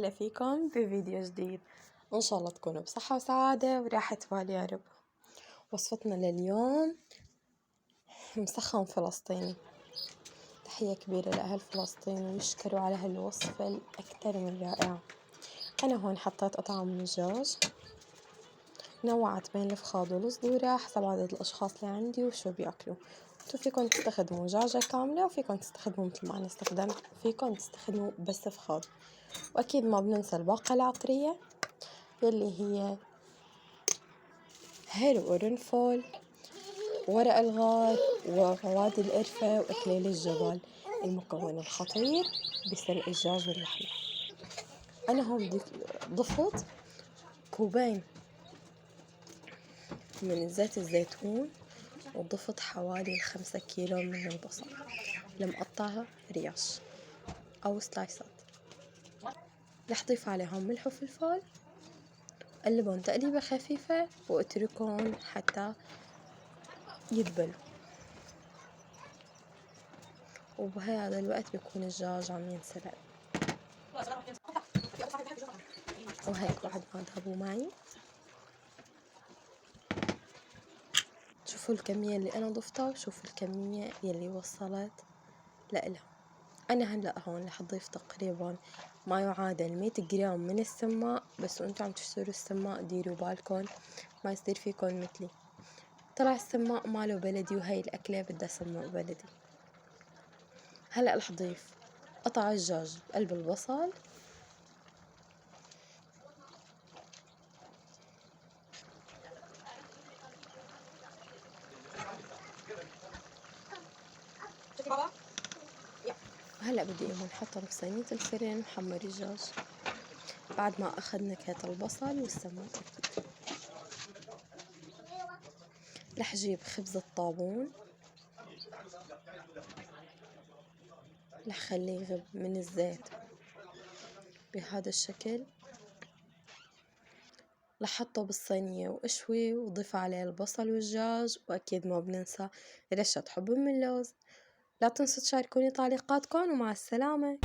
وسهلا فيكم بفيديو جديد. إن شاء الله تكونوا بصحة وسعادة وراحة بال يا رب. وصفتنا لليوم مسخن فلسطيني. تحية كبيرة لأهل فلسطين ويشكروا على هالوصفة الأكثر من رائعة. أنا هون حطيت قطعة من الدجاج، نوعت بين الفخاد والصدورة حسب عدد الأشخاص اللي عندي وشو بياكلوا. انتو فيكن تستخدموا دجاجة كاملة وفيكن تستخدموا مثل ما أنا استخدمت، فيكن تستخدموا بس فخاد. وأكيد ما بننسى الباقة العطرية يلي هي هيل وقرنفل، ورق الغار ورواد القرفة وإكليل الجبل، المكون الخطير بسلق الدجاج واللحمة. أنا هون ضفت كوبين من زيت الزيتون، وضفت حوالي 5 كيلو من البصل المقطعة ريش أو سلايسات. رح ضيف عليهم ملح وفلفل، قلبهم تقليبة خفيفة واتركهم حتى يدبلوا، وبهذا الوقت بيكون الدجاج عم ينسلق. وهيك بعد ما ذابوا معي، شوفوا الكمية اللي أنا ضفتها وشوفوا الكمية يلي وصلت لإلها. أنا هلأ هون رح أضيف تقريبا ما يعادل 100 جرام من السماق، بس وانتو عم تشتروا السماق ديروا بالكم ما يصير فيكم مثلي، طلع السماق ماله بلدي وهي الأكلة بدها سماق بلدي. هلأ رح أضيف قطع الدجاج بقلب البصل، هلأ بدي إياهم نحطهم بصينية الفرن نحمر الدجاج بعد ما أخذ نكهة البصل والسماق. أكيد رح أجيب خبز الطابون، رح خليه يغب من الزيت بهذا الشكل، رح أحطه بالصينية وأشوي وضيف عليه البصل والدجاج، وأكيد ما بننسى رشة حب من اللوز. لا تنسوا تشاركوني تعليقاتكم، ومع السلامة.